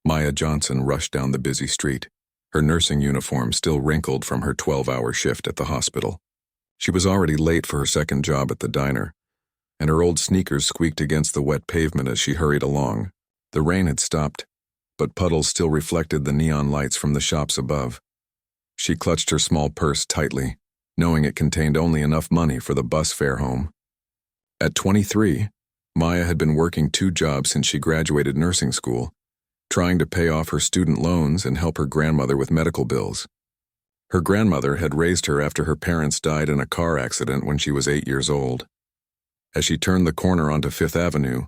Maya Johnson rushed down the busy street, her nursing uniform still wrinkled from her 12-hour shift at the hospital. She was already late for her second job at the diner, and her old sneakers squeaked against the wet pavement as she hurried along. The rain had stopped, but puddles still reflected the neon lights from the shops above. She clutched her small purse tightly, knowing it contained only enough money for the bus fare home. At 23, Maya had been working 2 jobs since she graduated nursing school, trying to pay off her student loans and help her grandmother with medical bills. Her grandmother had raised her after her parents died in a car accident when she was 8 years old. As she turned the corner onto Fifth Avenue,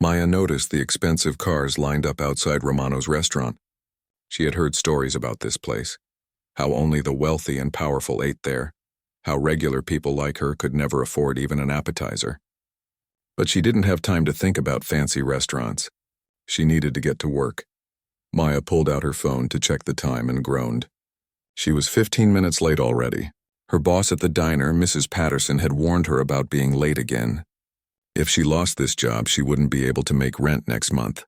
Maya noticed the expensive cars lined up outside Romano's restaurant. She had heard stories about this place, how only the wealthy and powerful ate there, how regular people like her could never afford even an appetizer. But she didn't have time to think about fancy restaurants. She needed to get to work. Maya pulled out her phone to check the time and groaned. She was 15 minutes late already. Her boss at the diner, Mrs. Patterson, had warned her about being late again. If she lost this job, she wouldn't be able to make rent next month.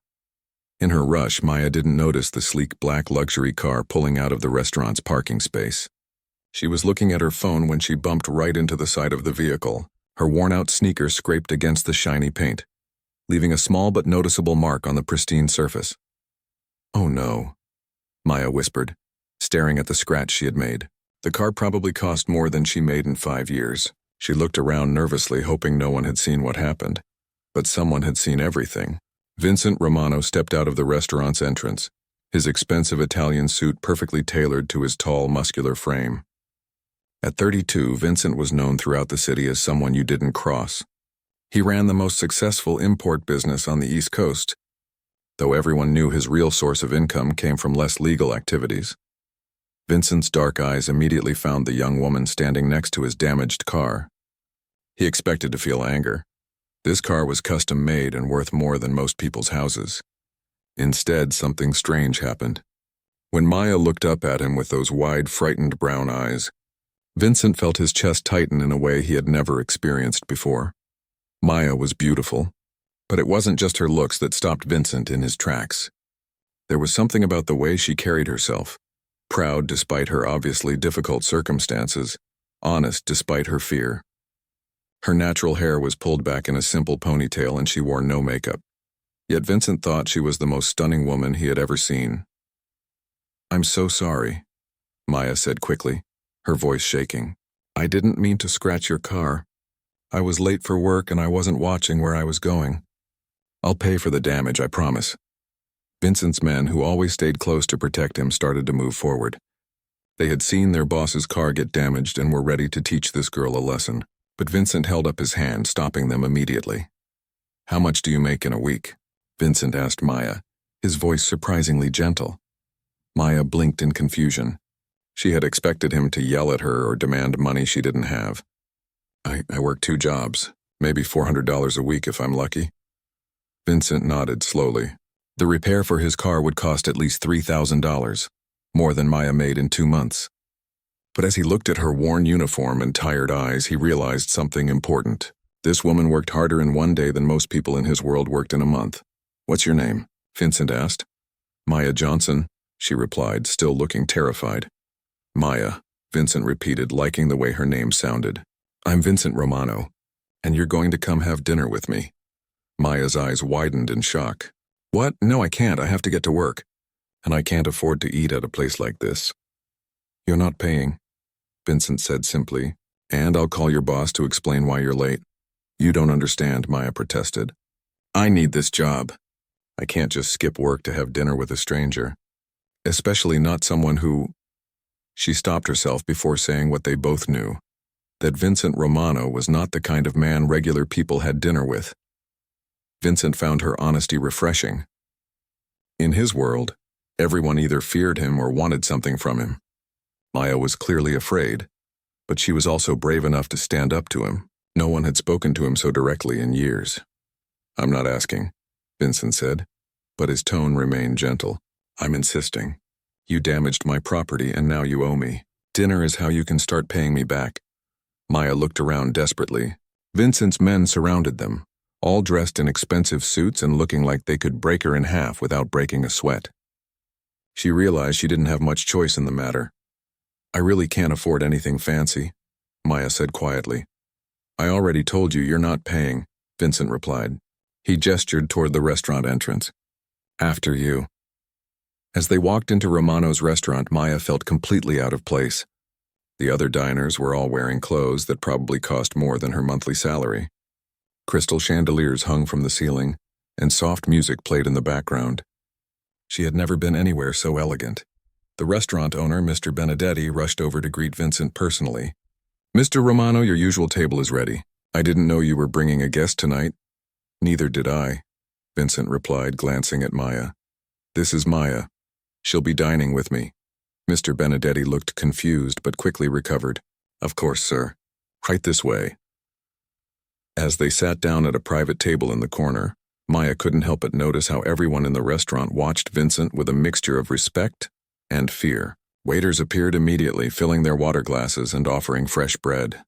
In her rush, Maya didn't notice the sleek black luxury car pulling out of the restaurant's parking space. She was looking at her phone when she bumped right into the side of the vehicle. Her worn-out sneakers scraped against the shiny paint, leaving a small but noticeable mark on the pristine surface. "Oh no," Maya whispered, staring at the scratch she had made. The car probably cost more than she made in 5 years. She looked around nervously, hoping no one had seen what happened. But someone had seen everything. Vincent Romano stepped out of the restaurant's entrance, his expensive Italian suit perfectly tailored to his tall, muscular frame. At 32, Vincent was known throughout the city as someone you didn't cross. He ran the most successful import business on the East Coast, though everyone knew his real source of income came from less legal activities. Vincent's dark eyes immediately found the young woman standing next to his damaged car. He expected to feel anger. This car was custom-made and worth more than most people's houses. Instead, something strange happened. When Maya looked up at him with those wide, frightened brown eyes, Vincent felt his chest tighten in a way he had never experienced before. Maya was beautiful, but it wasn't just her looks that stopped Vincent in his tracks. There was something about the way she carried herself, proud despite her obviously difficult circumstances, honest despite her fear. Her natural hair was pulled back in a simple ponytail and she wore no makeup. Yet Vincent thought she was the most stunning woman he had ever seen. "I'm so sorry," Maya said quickly, her voice shaking. "I didn't mean to scratch your car. I was late for work and I wasn't watching where I was going. I'll pay for the damage, I promise." Vincent's men, who always stayed close to protect him, started to move forward. They had seen their boss's car get damaged and were ready to teach this girl a lesson. But Vincent held up his hand, stopping them immediately. "How much do you make in a week?" Vincent asked Maya, his voice surprisingly gentle. Maya blinked in confusion. She had expected him to yell at her or demand money she didn't have. I work 2 jobs, maybe $400 a week if I'm lucky." Vincent nodded slowly. The repair for his car would cost at least $3,000, more than Maya made in 2 months. But as he looked at her worn uniform and tired eyes, he realized something important. This woman worked harder in 1 day than most people in his world worked in a month. "What's your name?" Vincent asked. "Maya Johnson," she replied, still looking terrified. "Maya," Vincent repeated, liking the way her name sounded. "I'm Vincent Romano, and you're going to come have dinner with me." Maya's eyes widened in shock. "What? No, I can't. I have to get to work. And I can't afford to eat at a place like this." "You're not paying," Vincent said simply, "and I'll call your boss to explain why you're late." "You don't understand," Maya protested. "I need this job. I can't just skip work to have dinner with a stranger. Especially not someone who—" She stopped herself before saying what they both knew, that Vincent Romano was not the kind of man regular people had dinner with. Vincent found her honesty refreshing. In his world, everyone either feared him or wanted something from him. Maya was clearly afraid, but she was also brave enough to stand up to him. No one had spoken to him so directly in years. "I'm not asking," Vincent said, but his tone remained gentle. "I'm insisting. You damaged my property and now you owe me. Dinner is how you can start paying me back." Maya looked around desperately. Vincent's men surrounded them, all dressed in expensive suits and looking like they could break her in half without breaking a sweat. She realized she didn't have much choice in the matter. I really can't afford anything fancy, Maya said quietly. I already told you you're not paying, Vincent replied. He gestured toward the restaurant entrance. After you. As they walked into Romano's restaurant, Maya felt completely out of place. The other diners were all wearing clothes that probably cost more than her monthly salary. Crystal chandeliers hung from the ceiling, and soft music played in the background. She had never been anywhere so elegant. The restaurant owner, Mr. Benedetti, rushed over to greet Vincent personally. Mr. Romano, your usual table is ready. I didn't know you were bringing a guest tonight. Neither did I, Vincent replied, glancing at Maya. This is Maya. She'll be dining with me. Mr. Benedetti looked confused but quickly recovered. Of course, sir. Right this way. As they sat down at a private table in the corner, Maya couldn't help but notice how everyone in the restaurant watched Vincent with a mixture of respect and fear. Waiters appeared immediately, filling their water glasses and offering fresh bread.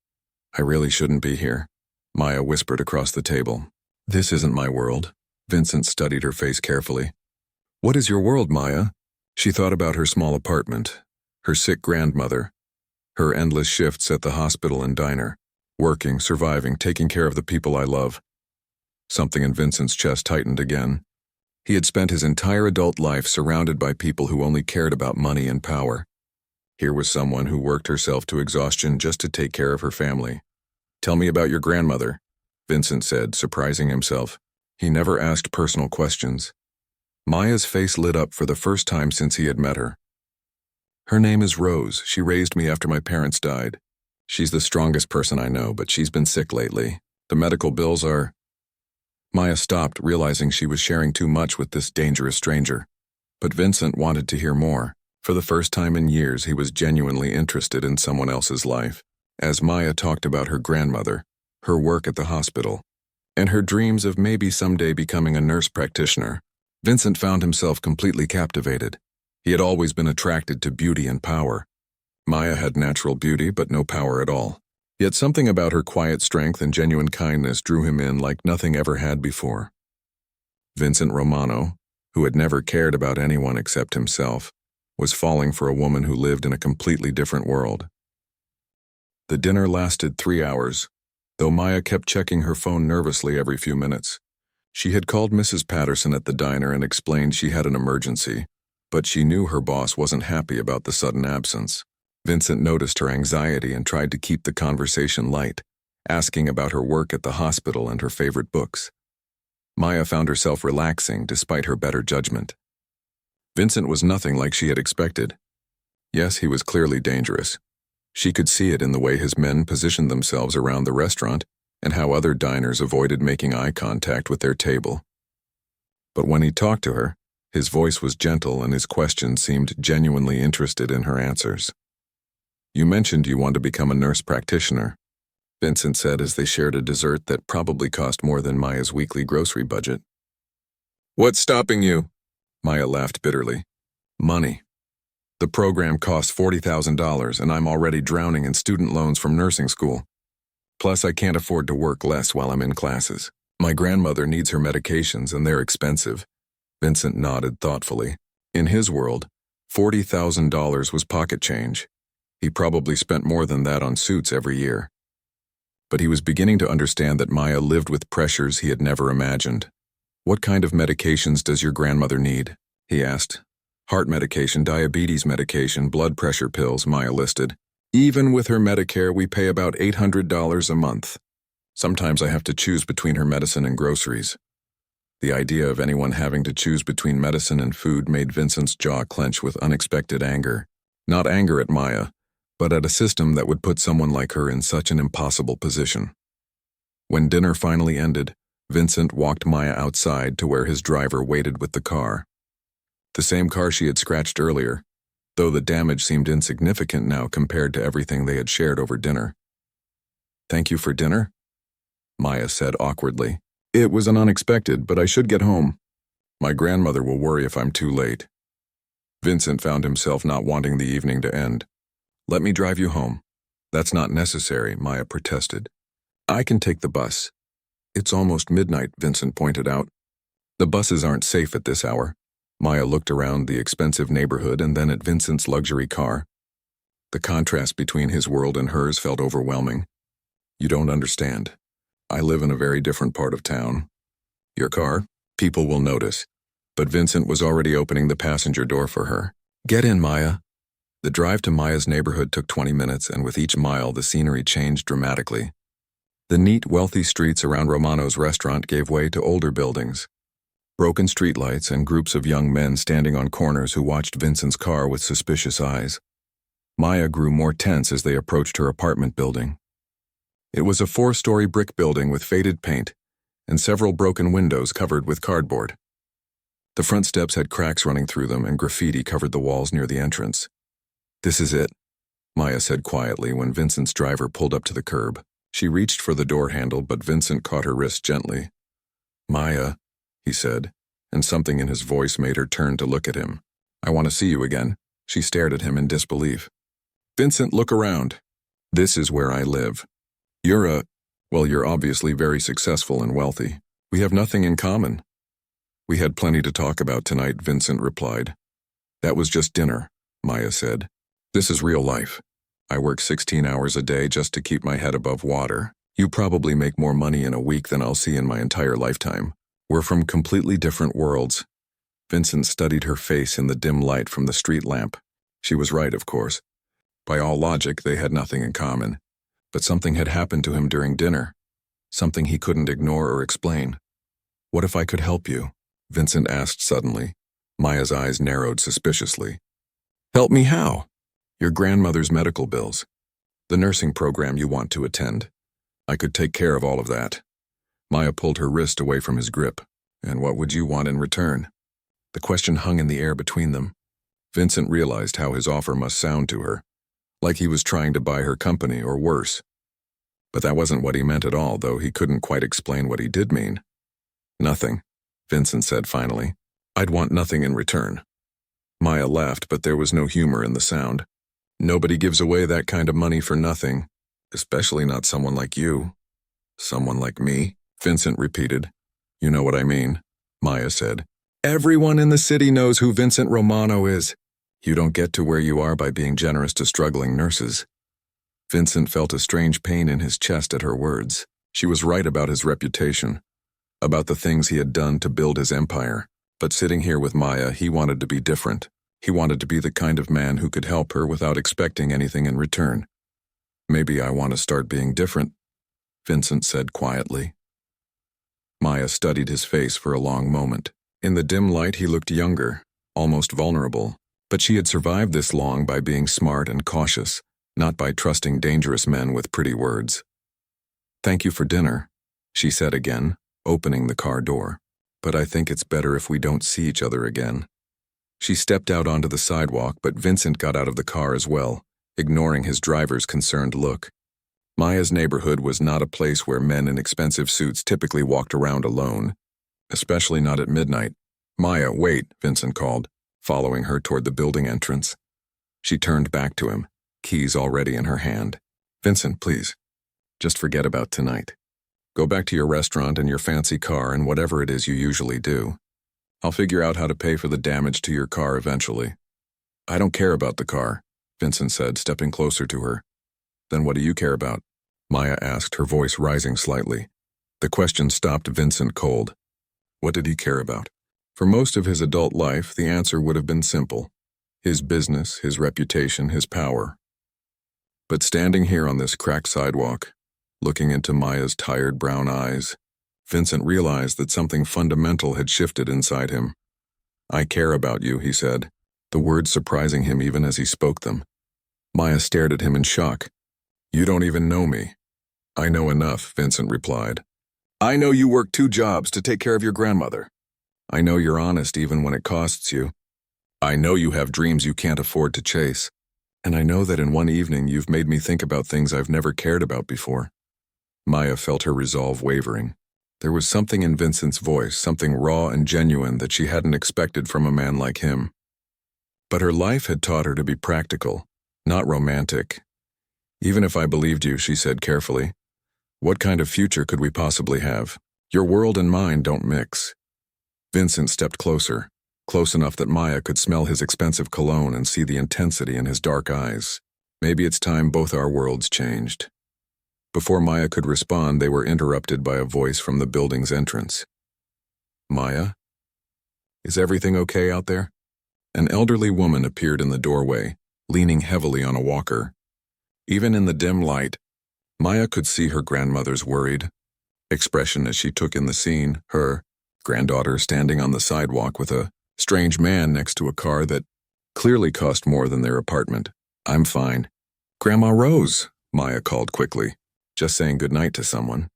I really shouldn't be here, Maya whispered across the table. This isn't my world. Vincent studied her face carefully. What is your world, Maya? She thought about her small apartment, her sick grandmother, her endless shifts at the hospital and diner, working, surviving, taking care of the people I love. Something in Vincent's chest tightened again. He had spent his entire adult life surrounded by people who only cared about money and power. Here was someone who worked herself to exhaustion just to take care of her family. Tell me about your grandmother, Vincent said, surprising himself. He never asked personal questions. Maya's face lit up for the first time since he had met her. Her name is Rose. She raised me after my parents died. She's the strongest person I know, but she's been sick lately. The medical bills are... Maya stopped, realizing she was sharing too much with this dangerous stranger. But Vincent wanted to hear more. For the first time in years, he was genuinely interested in someone else's life. As Maya talked about her grandmother, her work at the hospital, and her dreams of maybe someday becoming a nurse practitioner, Vincent found himself completely captivated. He had always been attracted to beauty and power. Maya had natural beauty, but no power at all. Yet something about her quiet strength and genuine kindness drew him in like nothing ever had before. Vincent Romano, who had never cared about anyone except himself, was falling for a woman who lived in a completely different world. The dinner lasted 3 hours, though Maya kept checking her phone nervously every few minutes. She had called Mrs. Patterson at the diner and explained she had an emergency, but she knew her boss wasn't happy about the sudden absence. Vincent noticed her anxiety and tried to keep the conversation light, asking about her work at the hospital and her favorite books. Maya found herself relaxing despite her better judgment. Vincent was nothing like she had expected. Yes, he was clearly dangerous. She could see it in the way his men positioned themselves around the restaurant and how other diners avoided making eye contact with their table. But when he talked to her, his voice was gentle and his questions seemed genuinely interested in her answers. You mentioned you want to become a nurse practitioner, Vincent said as they shared a dessert that probably cost more than Maya's weekly grocery budget. What's stopping you? Maya laughed bitterly. Money. The program costs $40,000 and I'm already drowning in student loans from nursing school. Plus, I can't afford to work less while I'm in classes. My grandmother needs her medications and they're expensive. Vincent nodded thoughtfully. In his world, $40,000 was pocket change. He probably spent more than that on suits every year. But he was beginning to understand that Maya lived with pressures he had never imagined. What kind of medications does your grandmother need? He asked. Heart medication, diabetes medication, blood pressure pills, Maya listed. Even with her Medicare, we pay about $800 a month. Sometimes I have to choose between her medicine and groceries. The idea of anyone having to choose between medicine and food made Vincent's jaw clench with unexpected anger. Not anger at Maya, but at a system that would put someone like her in such an impossible position. When dinner finally ended, Vincent walked Maya outside to where his driver waited with the car. The same car she had scratched earlier, though the damage seemed insignificant now compared to everything they had shared over dinner. Thank you for dinner? Maya said awkwardly. It was an unexpected, but I should get home. My grandmother will worry if I'm too late. Vincent found himself not wanting the evening to end. Let me drive you home. That's not necessary, Maya protested. I can take the bus. It's almost midnight, Vincent pointed out. The buses aren't safe at this hour. Maya looked around the expensive neighborhood and then at Vincent's luxury car. The contrast between his world and hers felt overwhelming. You don't understand. I live in a very different part of town. Your car? People will notice. But Vincent was already opening the passenger door for her. Get in, Maya. The drive to Maya's neighborhood took 20 minutes, and with each mile, the scenery changed dramatically. The neat, wealthy streets around Romano's restaurant gave way to older buildings. Broken streetlights and groups of young men standing on corners who watched Vincent's car with suspicious eyes. Maya grew more tense as they approached her apartment building. It was a 4-story brick building with faded paint and several broken windows covered with cardboard. The front steps had cracks running through them and graffiti covered the walls near the entrance. This is it, Maya said quietly when Vincent's driver pulled up to the curb. She reached for the door handle, but Vincent caught her wrist gently. Maya, he said, and something in his voice made her turn to look at him. I want to see you again. She stared at him in disbelief. Vincent, look around. This is where I live. You're obviously very successful and wealthy. We have nothing in common. We had plenty to talk about tonight, Vincent replied. That was just dinner, Maya said. This is real life. I work 16 hours a day just to keep my head above water. You probably make more money in a week than I'll see in my entire lifetime. We're from completely different worlds. Vincent studied her face in the dim light from the street lamp. She was right, of course. By all logic, they had nothing in common. But something had happened to him during dinner. Something he couldn't ignore or explain. What if I could help you? Vincent asked suddenly. Maya's eyes narrowed suspiciously. Help me how? Your grandmother's medical bills. The nursing program you want to attend. I could take care of all of that. Maya pulled her wrist away from his grip. And what would you want in return? The question hung in the air between them. Vincent realized how his offer must sound to her. Like he was trying to buy her company or worse. But that wasn't what he meant at all, though he couldn't quite explain what he did mean. Nothing, Vincent said finally. I'd want nothing in return. Maya laughed, but there was no humor in the sound. Nobody gives away that kind of money for nothing, especially not someone like you. Someone like me, Vincent repeated. You know what I mean, Maya said. Everyone in the city knows who Vincent Romano is. You don't get to where you are by being generous to struggling nurses. Vincent felt a strange pain in his chest at her words. She was right about his reputation, about the things he had done to build his empire. But sitting here with Maya, he wanted to be different. He wanted to be the kind of man who could help her without expecting anything in return. Maybe I want to start being different, Vincent said quietly. Maya studied his face for a long moment. In the dim light, he looked younger, almost vulnerable. But she had survived this long by being smart and cautious, not by trusting dangerous men with pretty words. Thank you for dinner, she said again, opening the car door. But I think it's better if we don't see each other again. She stepped out onto the sidewalk, but Vincent got out of the car as well, ignoring his driver's concerned look. Maya's neighborhood was not a place where men in expensive suits typically walked around alone, especially not at midnight. Maya, wait, Vincent called, following her toward the building entrance. She turned back to him, keys already in her hand. Vincent, please, just forget about tonight. Go back to your restaurant and your fancy car and whatever it is you usually do. I'll figure out how to pay for the damage to your car eventually. I don't care about the car, Vincent said, stepping closer to her. Then what do you care about? Maya asked, her voice rising slightly. The question stopped Vincent cold. What did he care about? For most of his adult life, the answer would have been simple. His business, his reputation, his power. But standing here on this cracked sidewalk, looking into Maya's tired brown eyes, Vincent realized that something fundamental had shifted inside him. I care about you, he said, the words surprising him even as he spoke them. Maya stared at him in shock. You don't even know me. I know enough, Vincent replied. I know you work 2 jobs to take care of your grandmother. I know you're honest even when it costs you. I know you have dreams you can't afford to chase. And I know that in one evening you've made me think about things I've never cared about before. Maya felt her resolve wavering. There was something in Vincent's voice, something raw and genuine that she hadn't expected from a man like him. But her life had taught her to be practical, not romantic. Even if I believed you, she said carefully, what kind of future could we possibly have? Your world and mine don't mix. Vincent stepped closer. close enough that Maya could smell his expensive cologne and see the intensity in his dark eyes. Maybe it's time both our worlds changed. Before Maya could respond, they were interrupted by a voice from the building's entrance. Maya? Is everything okay out there? An elderly woman appeared in the doorway, leaning heavily on a walker. Even in the dim light, Maya could see her grandmother's worried expression as she took in the scene, her granddaughter standing on the sidewalk with a strange man next to a car that clearly cost more than their apartment. I'm fine. Grandma Rose, Maya called quickly, just saying goodnight to someone.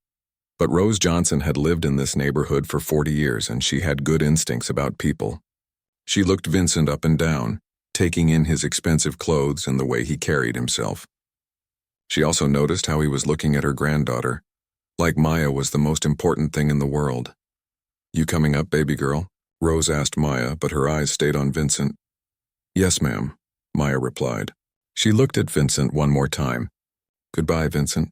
But Rose Johnson had lived in this neighborhood for 40 years and she had good instincts about people. She looked Vincent up and down, taking in his expensive clothes and the way he carried himself. She also noticed how he was looking at her granddaughter, like Maya was the most important thing in the world. You coming up, baby girl? Rose asked Maya, but her eyes stayed on Vincent. Yes, ma'am, Maya replied. She looked at Vincent one more time. Goodbye, Vincent.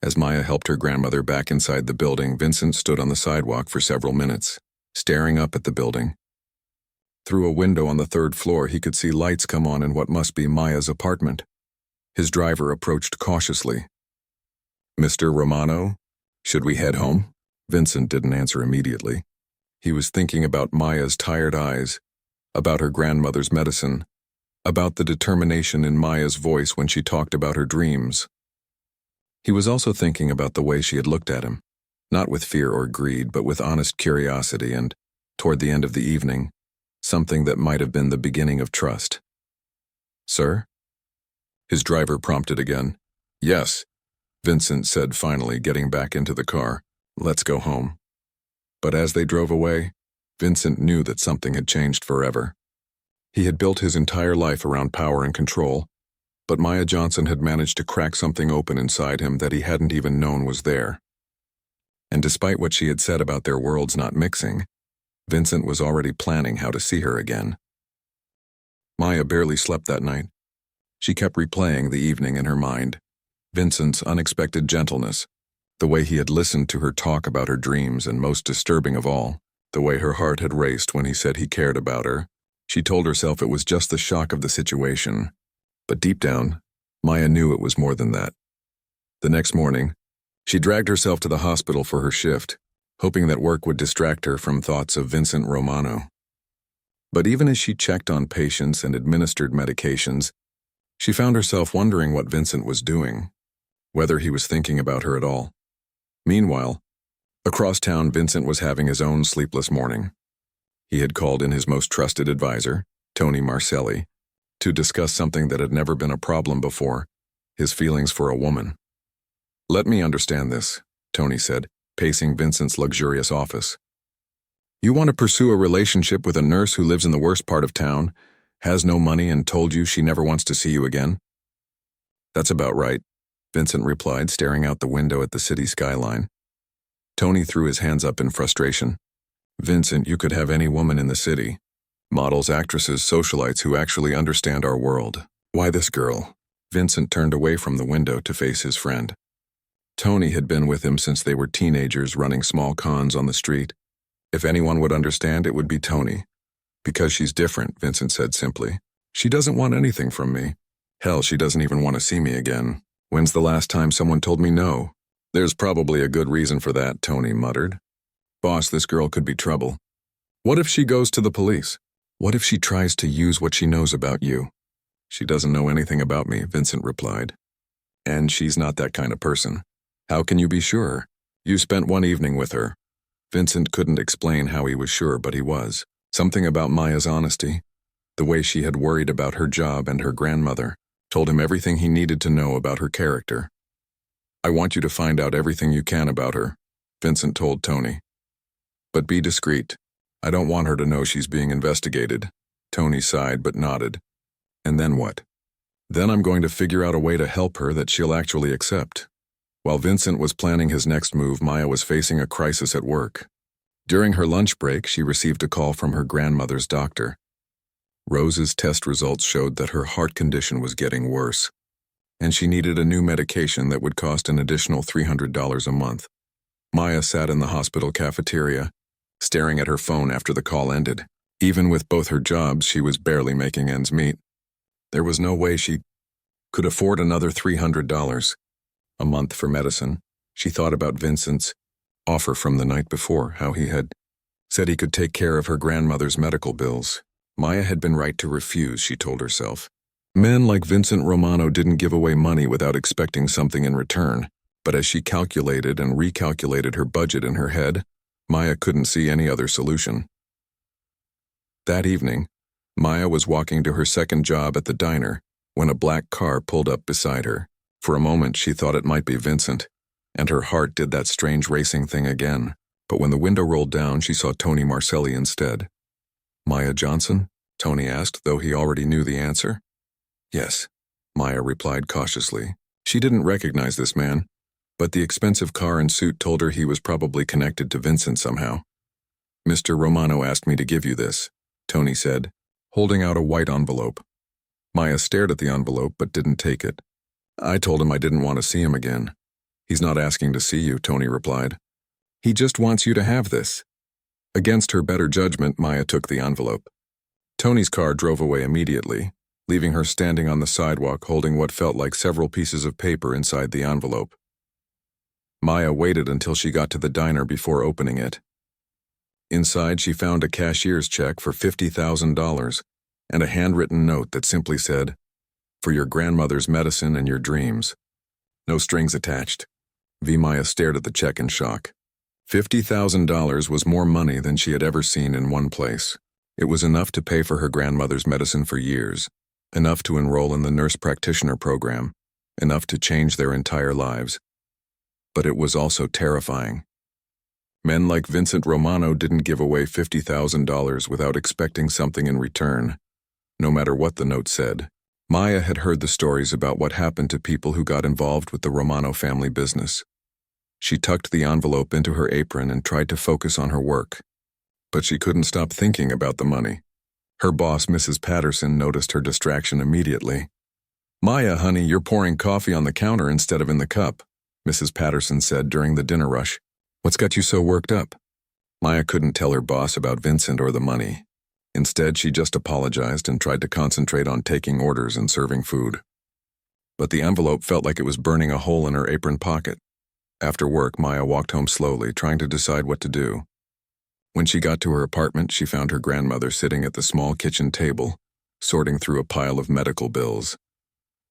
As Maya helped her grandmother back inside the building, Vincent stood on the sidewalk for several minutes, staring up at the building. Through a window on the 3rd floor, he could see lights come on in what must be Maya's apartment. His driver approached cautiously. Mr. Romano, should we head home? Vincent didn't answer immediately. He was thinking about Maya's tired eyes, about her grandmother's medicine, about the determination in Maya's voice when she talked about her dreams. He was also thinking about the way she had looked at him, not with fear or greed, but with honest curiosity and, toward the end of the evening, something that might have been the beginning of trust. Sir? His driver prompted again. Yes, Vincent said finally, getting back into the car. Let's go home. But as they drove away, Vincent knew that something had changed forever. He had built his entire life around power and control, but Maya Johnson had managed to crack something open inside him that he hadn't even known was there. And despite what she had said about their worlds not mixing, Vincent was already planning how to see her again. Maya barely slept that night. She kept replaying the evening in her mind. Vincent's unexpected gentleness, the way he had listened to her talk about her dreams, and most disturbing of all, the way her heart had raced when he said he cared about her. She told herself it was just the shock of the situation. But deep down, Maya knew it was more than that. The next morning, she dragged herself to the hospital for her shift, hoping that work would distract her from thoughts of Vincent Romano. But even as she checked on patients and administered medications, she found herself wondering what Vincent was doing, whether he was thinking about her at all. Meanwhile, across town, Vincent was having his own sleepless morning. He had called in his most trusted advisor, Tony Marcelli, to discuss something that had never been a problem before, his feelings for a woman. Let me understand this, Tony said, pacing Vincent's luxurious office. You want to pursue a relationship with a nurse who lives in the worst part of town, has no money, and told you she never wants to see you again? That's about right, Vincent replied, staring out the window at the city skyline. Tony threw his hands up in frustration. Vincent, you could have any woman in the city. Models, actresses, socialites who actually understand our world. Why this girl? Vincent turned away from the window to face his friend. Tony had been with him since they were teenagers, running small cons on the street. If anyone would understand, it would be Tony. Because she's different, Vincent said simply. She doesn't want anything from me. Hell, she doesn't even want to see me again. When's the last time someone told me no? There's probably a good reason for that, Tony muttered. Boss, this girl could be trouble. What if she goes to the police? What if she tries to use what she knows about you? She doesn't know anything about me, Vincent replied. And she's not that kind of person. How can you be sure? You spent one evening with her. Vincent couldn't explain how he was sure, but he was. Something about Maya's honesty, the way she had worried about her job and her grandmother, told him everything he needed to know about her character. I want you to find out everything you can about her, Vincent told Tony. But be discreet. I don't want her to know she's being investigated. Tony sighed but nodded. And then what? Then I'm going to figure out a way to help her that she'll actually accept. While Vincent was planning his next move, Maya was facing a crisis at work. During her lunch break, she received a call from her grandmother's doctor. Rose's test results showed that her heart condition was getting worse, and she needed a new medication that would cost an additional $300 a month. Maya sat in the hospital cafeteria, staring at her phone after the call ended. Even with both her jobs, she was barely making ends meet. There was no way she could afford another $300 a month for medicine. She thought about Vincent's offer from the night before, how he had said he could take care of her grandmother's medical bills. Maya had been right to refuse, she told herself. Men like Vincent Romano didn't give away money without expecting something in return, but as she calculated and recalculated her budget in her head, Maya couldn't see any other solution. That evening, Maya was walking to her second job at the diner when a black car pulled up beside her. For a moment, she thought it might be Vincent, and her heart did that strange racing thing again. But when the window rolled down, she saw Tony Marcelli instead. Maya Johnson? Tony asked, though he already knew the answer. Yes, Maya replied cautiously. She didn't recognize this man, but the expensive car and suit told her he was probably connected to Vincent somehow. Mr. Romano asked me to give you this, Tony said, holding out a white envelope. Maya stared at the envelope but didn't take it. I told him I didn't want to see him again. He's not asking to see you, Tony replied. He just wants you to have this. Against her better judgment, Maya took the envelope. Tony's car drove away immediately, leaving her standing on the sidewalk holding what felt like several pieces of paper inside the envelope. Maya waited until she got to the diner before opening it. Inside, she found a cashier's check for $50,000 and a handwritten note that simply said, "For your grandmother's medicine and your dreams." No strings attached. Maya stared at the check in shock. $50,000 was more money than she had ever seen in one place. It was enough to pay for her grandmother's medicine for years, enough to enroll in the nurse practitioner program, enough to change their entire lives. But it was also terrifying. Men like Vincent Romano didn't give away $50,000 without expecting something in return, no matter what the note said. Maya had heard the stories about what happened to people who got involved with the Romano family business. She tucked the envelope into her apron and tried to focus on her work. But she couldn't stop thinking about the money. Her boss, Mrs. Patterson, noticed her distraction immediately. "Maya, honey, you're pouring coffee on the counter instead of in the cup," Mrs. Patterson said during the dinner rush. "What's got you so worked up?" Maya couldn't tell her boss about Vincent or the money. Instead, she just apologized and tried to concentrate on taking orders and serving food. But the envelope felt like it was burning a hole in her apron pocket. After work, Maya walked home slowly, trying to decide what to do. When she got to her apartment, she found her grandmother sitting at the small kitchen table, sorting through a pile of medical bills.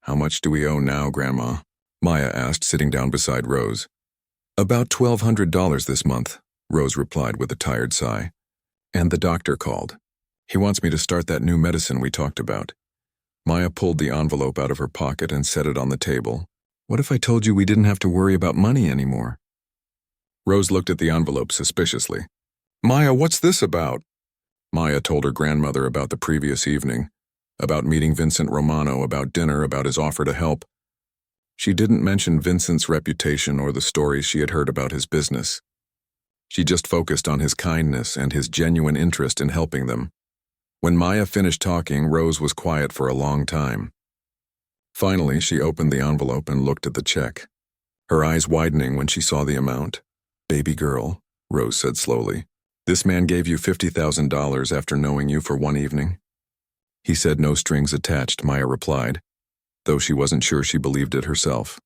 "How much do we owe now, Grandma?" Maya asked, sitting down beside Rose. "About $1,200 this month," Rose replied with a tired sigh. "And the doctor called. He wants me to start that new medicine we talked about." Maya pulled the envelope out of her pocket and set it on the table. "What if I told you we didn't have to worry about money anymore?" Rose looked at the envelope suspiciously. "Maya, what's this about?" Maya told her grandmother about the previous evening, about meeting Vincent Romano, about dinner, about his offer to help. She didn't mention Vincent's reputation or the stories she had heard about his business. She just focused on his kindness and his genuine interest in helping them. When Maya finished talking, Rose was quiet for a long time. Finally, she opened the envelope and looked at the check, her eyes widening when she saw the amount. "Baby girl," Rose said slowly, "this man gave you $50,000 after knowing you for one evening?" "He said no strings attached," Maya replied, though she wasn't sure she believed it herself.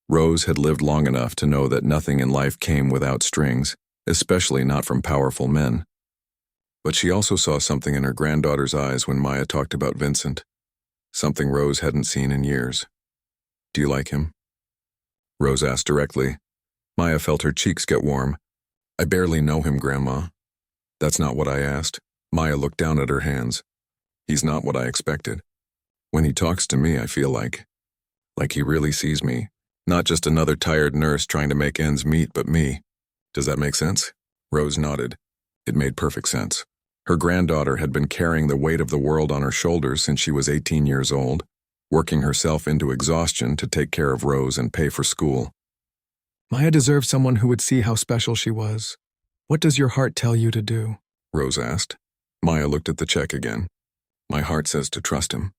Rose had lived long enough to know that nothing in life came without strings, especially not from powerful men. But she also saw something in her granddaughter's eyes when Maya talked about Vincent, something Rose hadn't seen in years. "Do you like him?" Rose asked directly. Maya felt her cheeks get warm. "I barely know him, Grandma." "That's not what I asked." Maya looked down at her hands. "He's not what I expected. When he talks to me, I feel like he really sees me. Not just another tired nurse trying to make ends meet, but me. Does that make sense?" Rose nodded. It made perfect sense. Her granddaughter had been carrying the weight of the world on her shoulders since she was 18 years old, working herself into exhaustion to take care of Rose and pay for school. "Maya deserved someone who would see how special she was. What does your heart tell you to do?" Rose asked. Maya looked at the check again. "My heart says to trust him,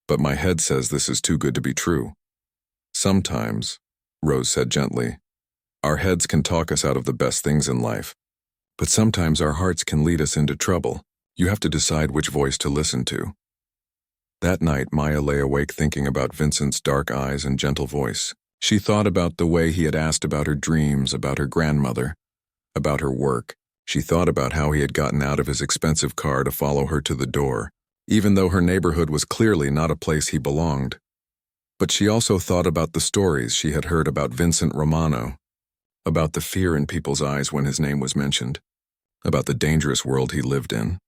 but my head says this is too good to be true." "Sometimes," Rose said gently, "our heads can talk us out of the best things in life, but sometimes our hearts can lead us into trouble. You have to decide which voice to listen to. That night, Maya lay awake thinking about Vincent's dark eyes and gentle voice. She thought about the way he had asked about her dreams, about her grandmother, about her work. She thought about how he had gotten out of his expensive car to follow her to the door, even though her neighborhood was clearly not a place he belonged. But she also thought about the stories she had heard about Vincent Romano, about the fear in people's eyes when his name was mentioned, about the dangerous world he lived in.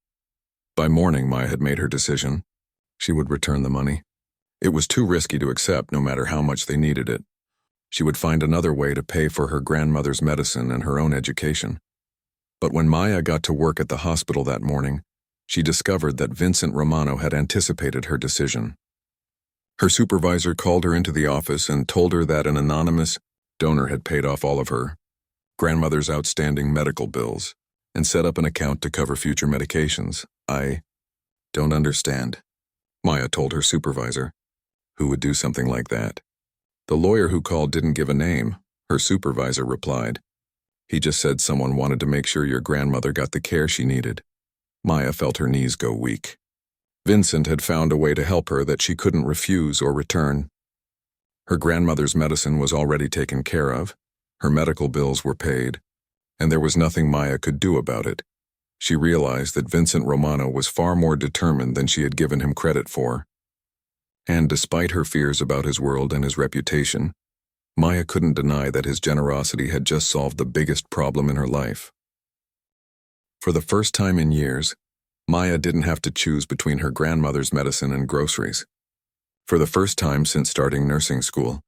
By morning, Maya had made her decision. She would return the money. It was too risky to accept, no matter how much they needed it. She would find another way to pay for her grandmother's medicine and her own education. But when Maya got to work at the hospital that morning, she discovered that Vincent Romano had anticipated her decision. Her supervisor called her into the office and told her that an anonymous donor had paid off all of her grandmother's outstanding medical bills and set up an account to cover future medications. "I don't understand," Maya told her supervisor. "Who would do something like that?" "The lawyer who called didn't give a name," her supervisor replied. "He just said someone wanted to make sure your grandmother got the care she needed." Maya felt her knees go weak. Vincent had found a way to help her that she couldn't refuse or return. Her grandmother's medicine was already taken care of, her medical bills were paid, and there was nothing Maya could do about it. She realized that Vincent Romano was far more determined than she had given him credit for. And despite her fears about his world and his reputation, Maya couldn't deny that his generosity had just solved the biggest problem in her life. For the first time in years, Maya didn't have to choose between her grandmother's medicine and groceries. For the first time since starting nursing school,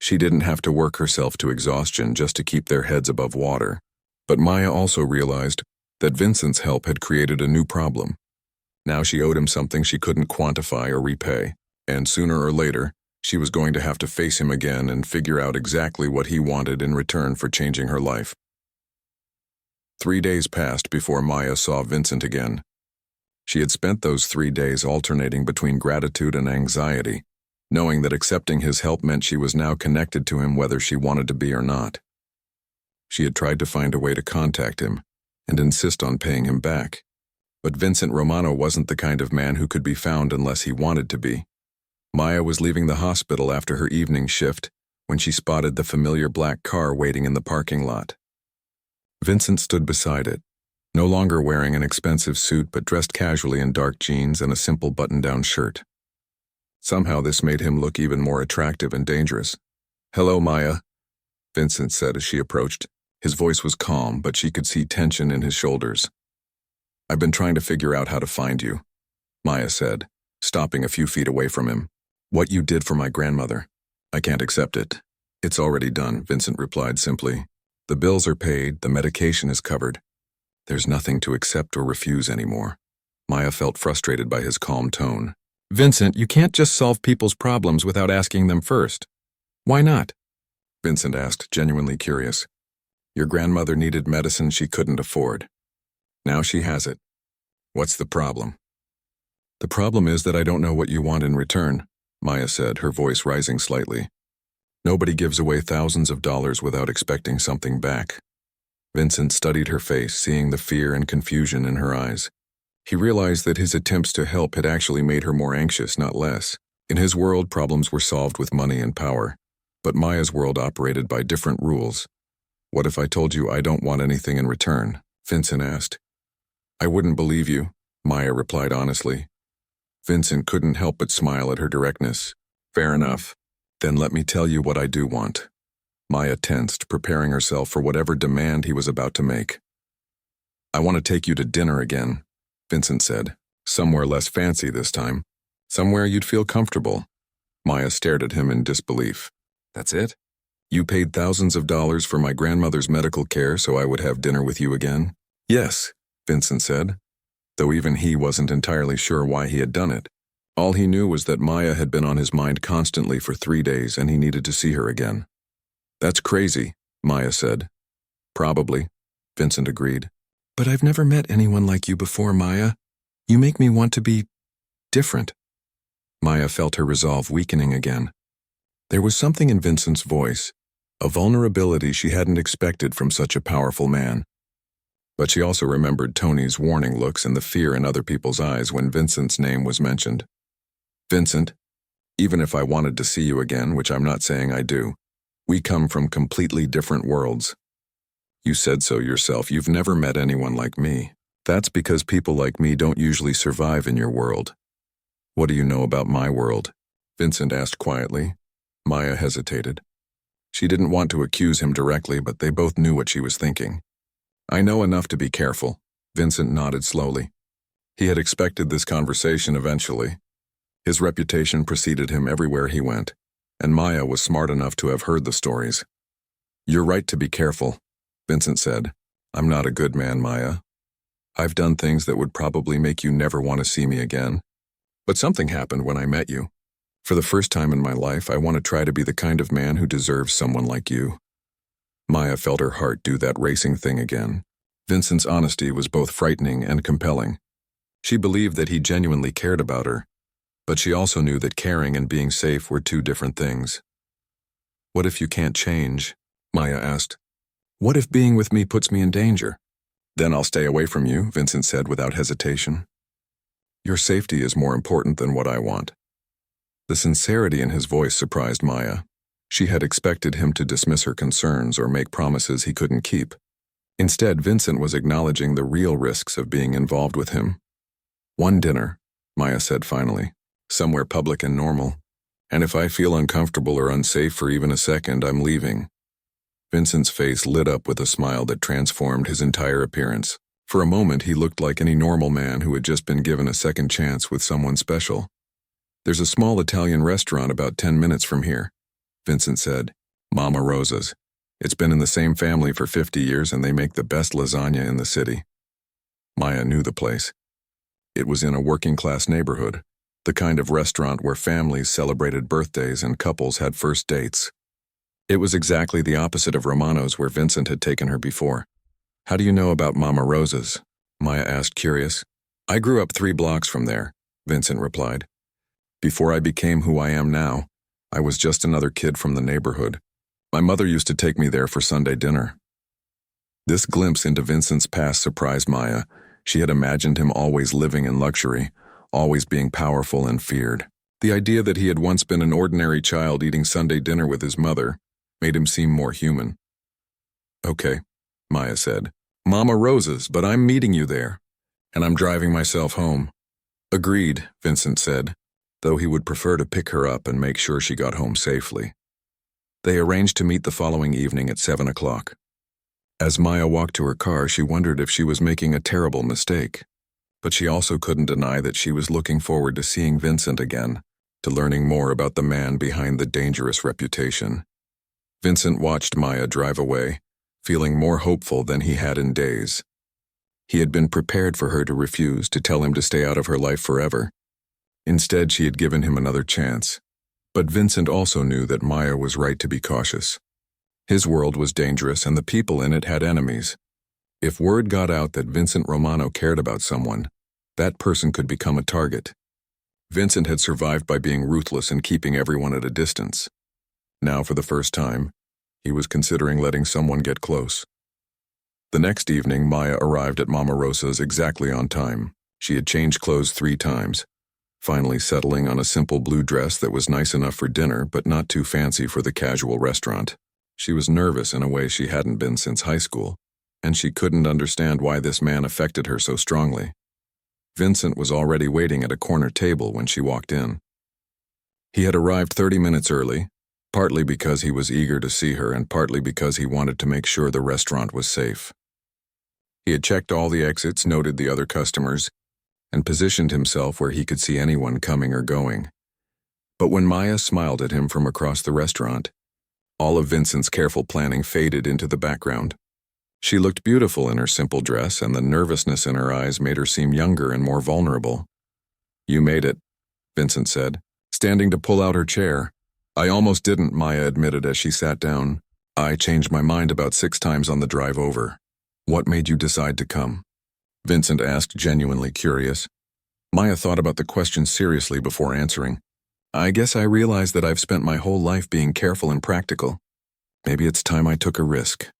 she didn't have to work herself to exhaustion just to keep their heads above water. But Maya also realized that Vincent's help had created a new problem. Now she owed him something she couldn't quantify or repay, and sooner or later, she was going to have to face him again and figure out exactly what he wanted in return for changing her life. 3 days passed before Maya saw Vincent again. She had spent those 3 days alternating between gratitude and anxiety, knowing that accepting his help meant she was now connected to him whether she wanted to be or not. She had tried to find a way to contact him and insist on paying him back. But Vincent Romano wasn't the kind of man who could be found unless he wanted to be. Maya was leaving the hospital after her evening shift when she spotted the familiar black car waiting in the parking lot. Vincent stood beside it, no longer wearing an expensive suit but dressed casually in dark jeans and a simple button-down shirt. Somehow this made him look even more attractive and dangerous. "Hello, Maya," Vincent said as she approached. His voice was calm, but she could see tension in his shoulders. "I've been trying to figure out how to find you," Maya said, stopping a few feet away from him. "What you did for my grandmother, I can't accept it." "It's already done," Vincent replied simply. "The bills are paid, the medication is covered. There's nothing to accept or refuse anymore." Maya felt frustrated by his calm tone. "Vincent, you can't just solve people's problems without asking them first." "Why not?" Vincent asked, genuinely curious. "Your grandmother needed medicine she couldn't afford. Now she has it. What's the problem?" "The problem is that I don't know what you want in return," Maya said, her voice rising slightly. "Nobody gives away thousands of dollars without expecting something back." Vincent studied her face, seeing the fear and confusion in her eyes. He realized that his attempts to help had actually made her more anxious, not less. In his world, problems were solved with money and power, but Maya's world operated by different rules. "What if I told you I don't want anything in return?" Vincent asked. "I wouldn't believe you," Maya replied honestly. Vincent couldn't help but smile at her directness. "Fair enough. Then let me tell you what I do want." Maya tensed, preparing herself for whatever demand he was about to make. "I want to take you to dinner again," Vincent said. "Somewhere less fancy this time. Somewhere you'd feel comfortable." Maya stared at him in disbelief. "That's it? You paid thousands of dollars for my grandmother's medical care so I would have dinner with you again?" "Yes," Vincent said, though even he wasn't entirely sure why he had done it. All he knew was that Maya had been on his mind constantly for 3 days and he needed to see her again. "That's crazy," Maya said. "Probably," Vincent agreed. "But I've never met anyone like you before, Maya. You make me want to be different." Maya felt her resolve weakening again. There was something in Vincent's voice, a vulnerability she hadn't expected from such a powerful man. But she also remembered Tony's warning looks and the fear in other people's eyes when Vincent's name was mentioned. Vincent, even if I wanted to see you again, which I'm not saying I do, we come from completely different worlds. You said so yourself. You've never met anyone like me. That's because people like me don't usually survive in your world. What do you know about my world? Vincent asked quietly. Maya hesitated. She didn't want to accuse him directly, but they both knew what she was thinking. I know enough to be careful. Vincent nodded slowly. He had expected this conversation eventually. His reputation preceded him everywhere he went, and Maya was smart enough to have heard the stories. You're right to be careful, Vincent said. I'm not a good man, Maya. I've done things that would probably make you never want to see me again. But something happened when I met you. For the first time in my life, I want to try to be the kind of man who deserves someone like you. Maya felt her heart do that racing thing again. Vincent's honesty was both frightening and compelling. She believed that he genuinely cared about her, but she also knew that caring and being safe were two different things. What if you can't change? Maya asked. What if being with me puts me in danger? Then I'll stay away from you, Vincent said without hesitation. Your safety is more important than what I want. The sincerity in his voice surprised Maya. She had expected him to dismiss her concerns or make promises he couldn't keep. Instead, Vincent was acknowledging the real risks of being involved with him. One dinner, Maya said finally, somewhere public and normal. And if I feel uncomfortable or unsafe for even a second, I'm leaving. Vincent's face lit up with a smile that transformed his entire appearance. For a moment, he looked like any normal man who had just been given a second chance with someone special. There's a small Italian restaurant about 10 minutes from here, Vincent said. Mama Rosa's. It's been in the same family for 50 years and they make the best lasagna in the city. Maya knew the place. It was in a working-class neighborhood, the kind of restaurant where families celebrated birthdays and couples had first dates. It was exactly the opposite of Romano's where Vincent had taken her before. How do you know about Mama Rosa's? Maya asked, curious. I grew up 3 blocks from there, Vincent replied. Before I became who I am now, I was just another kid from the neighborhood. My mother used to take me there for Sunday dinner. This glimpse into Vincent's past surprised Maya. She had imagined him always living in luxury, always being powerful and feared. The idea that he had once been an ordinary child eating Sunday dinner with his mother made him seem more human. Okay, Maya said. Mama Rosa's, but I'm meeting you there, and I'm driving myself home. Agreed, Vincent said, though he would prefer to pick her up and make sure she got home safely. They arranged to meet the following evening at 7 o'clock. As Maya walked to her car, she wondered if she was making a terrible mistake. But she also couldn't deny that she was looking forward to seeing Vincent again, to learning more about the man behind the dangerous reputation. Vincent watched Maya drive away, feeling more hopeful than he had in days. He had been prepared for her to refuse, to tell him to stay out of her life forever. Instead, she had given him another chance. But Vincent also knew that Maya was right to be cautious. His world was dangerous and the people in it had enemies. If word got out that Vincent Romano cared about someone, that person could become a target. Vincent had survived by being ruthless and keeping everyone at a distance. Now, for the first time, he was considering letting someone get close. The next evening, Maya arrived at Mama Rosa's exactly on time. She had changed clothes 3 times, finally settling on a simple blue dress that was nice enough for dinner but not too fancy for the casual restaurant. She was nervous in a way she hadn't been since high school, and she couldn't understand why this man affected her so strongly. Vincent was already waiting at a corner table when she walked in. He had arrived 30 minutes early, partly because he was eager to see her and partly because he wanted to make sure the restaurant was safe. He had checked all the exits, noted the other customers, and positioned himself where he could see anyone coming or going. But when Maya smiled at him from across the restaurant, all of Vincent's careful planning faded into the background. She looked beautiful in her simple dress, and the nervousness in her eyes made her seem younger and more vulnerable. You made it, Vincent said, standing to pull out her chair. I almost didn't, Maya admitted as she sat down. I changed my mind about 6 times on the drive over. What made you decide to come? Vincent asked, genuinely curious. Maya thought about the question seriously before answering. I guess I realized that I've spent my whole life being careful and practical. Maybe it's time I took a risk.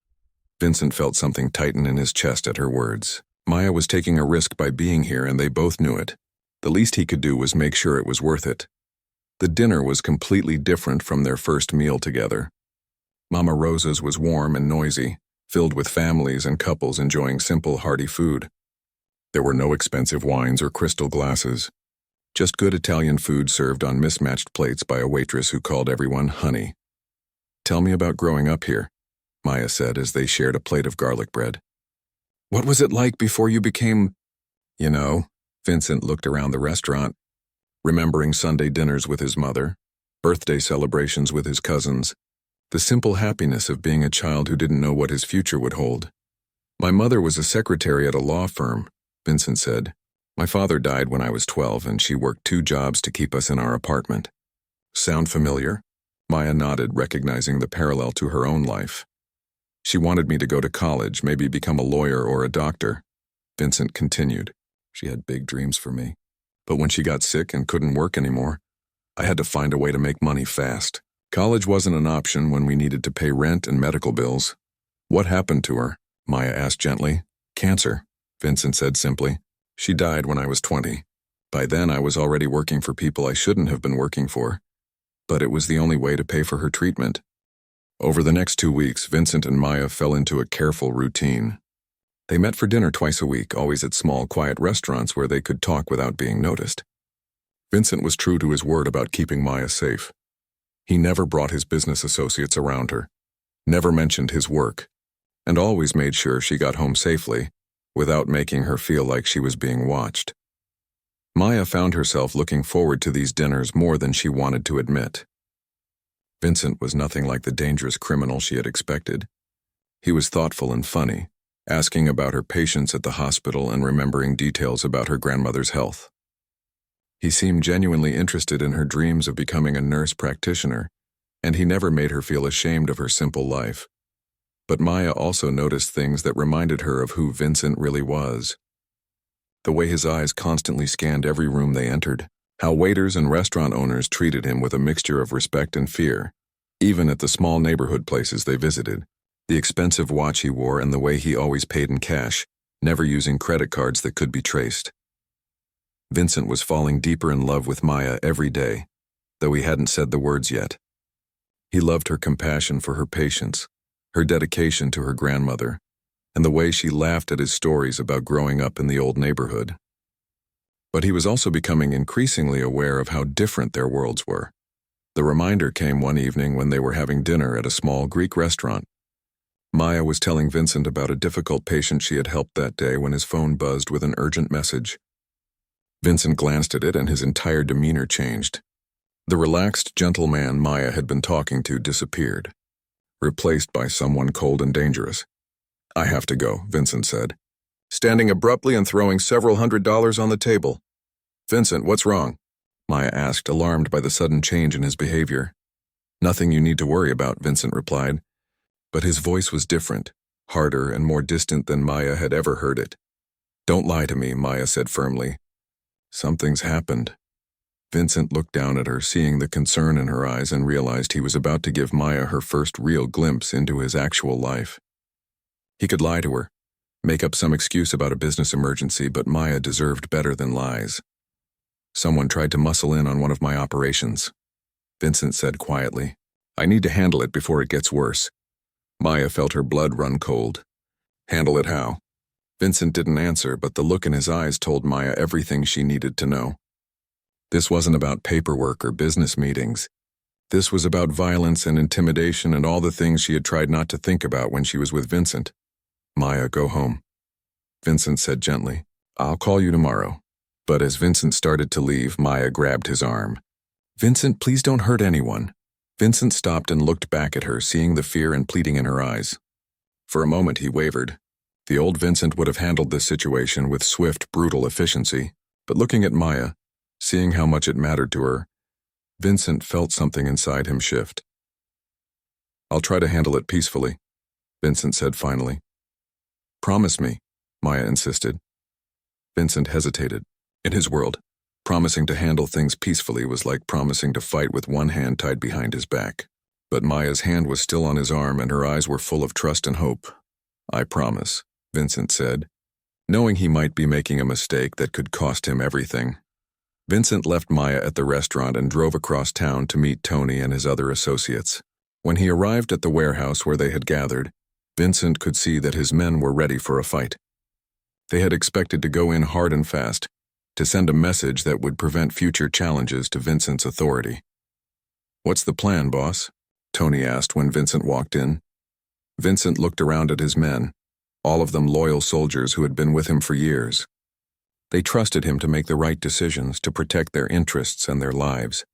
Vincent felt something tighten in his chest at her words. Maya was taking a risk by being here, and they both knew it. The least he could do was make sure it was worth it. The dinner was completely different from their first meal together. Mama Rosa's was warm and noisy, filled with families and couples enjoying simple, hearty food. There were no expensive wines or crystal glasses. Just good Italian food served on mismatched plates by a waitress who called everyone honey. "Tell me about growing up here," Maya said as they shared a plate of garlic bread. "What was it like before you became—" "You know," Vincent looked around the restaurant, remembering Sunday dinners with his mother, birthday celebrations with his cousins, the simple happiness of being a child who didn't know what his future would hold. "My mother was a secretary at a law firm," Vincent said. "My father died when I was 12, and she worked 2 jobs to keep us in our apartment." "Sound familiar?" Maya nodded, recognizing the parallel to her own life. "She wanted me to go to college, maybe become a lawyer or a doctor," Vincent continued. "She had big dreams for me. But when she got sick and couldn't work anymore, I had to find a way to make money fast. College wasn't an option when we needed to pay rent and medical bills." "What happened to her?" Maya asked gently. "Cancer," Vincent said simply. "She died when I was 20. By then I was already working for people I shouldn't have been working for, but it was the only way to pay for her treatment." Over the next 2 weeks, Vincent and Maya fell into a careful routine. They met for dinner twice a week, always at small, quiet restaurants where they could talk without being noticed. Vincent was true to his word about keeping Maya safe. He never brought his business associates around her, never mentioned his work, and always made sure she got home safely, without making her feel like she was being watched. Maya found herself looking forward to these dinners more than she wanted to admit. Vincent was nothing like the dangerous criminal she had expected. He was thoughtful and funny, asking about her patients at the hospital and remembering details about her grandmother's health. He seemed genuinely interested in her dreams of becoming a nurse practitioner, and he never made her feel ashamed of her simple life. But Maya also noticed things that reminded her of who Vincent really was. The way his eyes constantly scanned every room they entered, how waiters and restaurant owners treated him with a mixture of respect and fear, even at the small neighborhood places they visited, the expensive watch he wore and the way he always paid in cash, never using credit cards that could be traced. Vincent was falling deeper in love with Maya every day, though he hadn't said the words yet. He loved her compassion for her patients, her dedication to her grandmother, and the way she laughed at his stories about growing up in the old neighborhood. But he was also becoming increasingly aware of how different their worlds were. The reminder came one evening when they were having dinner at a small Greek restaurant. Maya was telling Vincent about a difficult patient she had helped that day when his phone buzzed with an urgent message. Vincent glanced at it and his entire demeanor changed. The relaxed, gentle man Maya had been talking to disappeared, replaced by someone cold and dangerous. "I have to go," Vincent said, standing abruptly and throwing several $100s on the table. "Vincent, what's wrong?" Maya asked, alarmed by the sudden change in his behavior. "Nothing you need to worry about," Vincent replied. But his voice was different, harder and more distant than Maya had ever heard it. "Don't lie to me," Maya said firmly. "Something's happened." Vincent looked down at her, seeing the concern in her eyes, and realized he was about to give Maya her first real glimpse into his actual life. He could lie to her, make up some excuse about a business emergency, but Maya deserved better than lies. "Someone tried to muscle in on one of my operations," Vincent said quietly. "I need to handle it before it gets worse." Maya felt her blood run cold. "Handle it how?" Vincent didn't answer, but the look in his eyes told Maya everything she needed to know. This wasn't about paperwork or business meetings. This was about violence and intimidation and all the things she had tried not to think about when she was with Vincent. "Maya, go home," Vincent said gently. "I'll call you tomorrow." But as Vincent started to leave, Maya grabbed his arm. "Vincent, please don't hurt anyone." Vincent stopped and looked back at her, seeing the fear and pleading in her eyes. For a moment he wavered. The old Vincent would have handled this situation with swift, brutal efficiency, but looking at Maya, seeing how much it mattered to her, Vincent felt something inside him shift. "I'll try to handle it peacefully," Vincent said finally. "Promise me," Maya insisted. Vincent hesitated. In his world, promising to handle things peacefully was like promising to fight with one hand tied behind his back. But Maya's hand was still on his arm and her eyes were full of trust and hope. I promise, Vincent said, knowing he might be making a mistake that could cost him everything. Vincent left Maya at the restaurant and drove across town to meet Tony and his other associates. When he arrived at the warehouse where they had gathered, Vincent could see that his men were ready for a fight. They had expected to go in hard and fast, to send a message that would prevent future challenges to Vincent's authority. "What's the plan, boss?" Tony asked when Vincent walked in. Vincent looked around at his men, all of them loyal soldiers who had been with him for years. They trusted him to make the right decisions to protect their interests and their lives.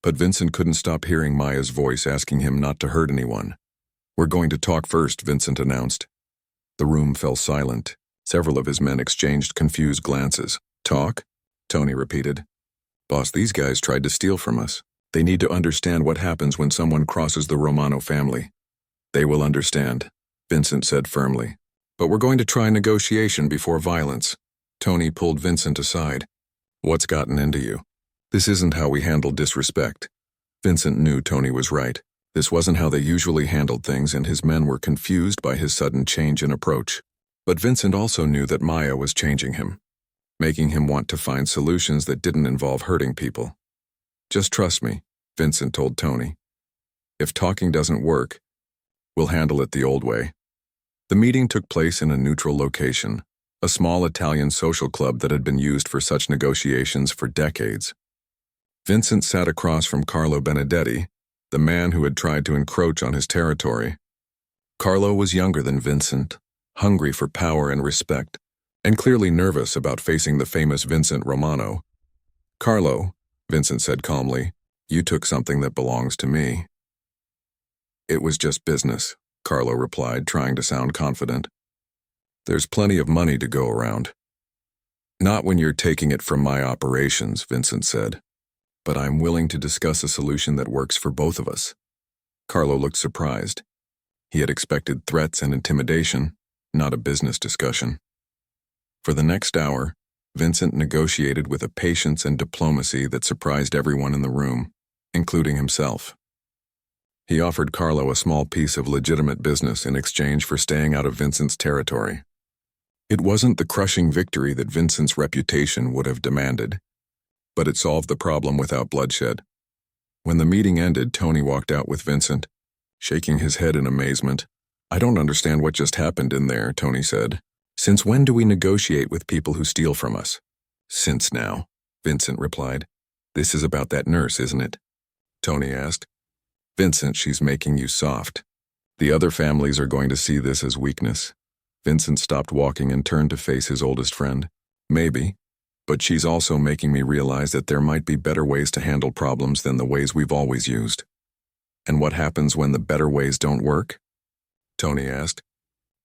But Vincent couldn't stop hearing Maya's voice asking him not to hurt anyone. "We're going to talk first," Vincent announced. The room fell silent. Several of his men exchanged confused glances. "Talk?" Tony repeated. "Boss, these guys tried to steal from us. They need to understand what happens when someone crosses the Romano family." "They will understand," Vincent said firmly. "But we're going to try negotiation before violence." Tony pulled Vincent aside. "What's gotten into you? This isn't how we handle disrespect." Vincent knew Tony was right. This wasn't how they usually handled things, and his men were confused by his sudden change in approach. But Vincent also knew that Maya was changing him, making him want to find solutions that didn't involve hurting people. "Just trust me," Vincent told Tony. "If talking doesn't work, we'll handle it the old way." The meeting took place in a neutral location, a small Italian social club that had been used for such negotiations for decades. Vincent sat across from Carlo Benedetti, the man who had tried to encroach on his territory. Carlo was younger than Vincent, hungry for power and respect, and clearly nervous about facing the famous Vincent Romano. "Carlo," Vincent said calmly, "you took something that belongs to me." "It was just business," Carlo replied, trying to sound confident. "There's plenty of money to go around." "Not when you're taking it from my operations," Vincent said. "But I'm willing to discuss a solution that works for both of us." Carlo looked surprised. He had expected threats and intimidation, not a business discussion. For the next hour, Vincent negotiated with a patience and diplomacy that surprised everyone in the room, including himself. He offered Carlo a small piece of legitimate business in exchange for staying out of Vincent's territory. It wasn't the crushing victory that Vincent's reputation would have demanded, but it solved the problem without bloodshed. When the meeting ended, Tony walked out with Vincent, shaking his head in amazement. "I don't understand what just happened in there," Tony said. "Since when do we negotiate with people who steal from us?" "Since now," Vincent replied. "This is about that nurse, isn't it?" Tony asked. "Vincent, she's making you soft. The other families are going to see this as weakness." Vincent stopped walking and turned to face his oldest friend. "Maybe, but she's also making me realize that there might be better ways to handle problems than the ways we've always used." "And what happens when the better ways don't work?" Tony asked.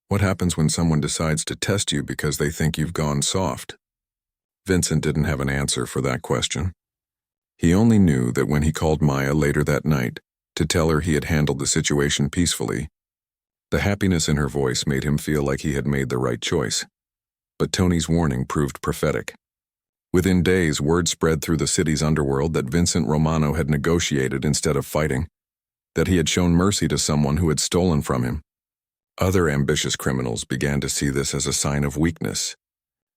"What happens when someone decides to test you because they think you've gone soft?" Vincent didn't have an answer for that question. He only knew that when he called Maya later that night to tell her he had handled the situation peacefully, the happiness in her voice made him feel like he had made the right choice. But Tony's warning proved prophetic. Within days, word spread through the city's underworld that Vincent Romano had negotiated instead of fighting, that he had shown mercy to someone who had stolen from him. Other ambitious criminals began to see this as a sign of weakness,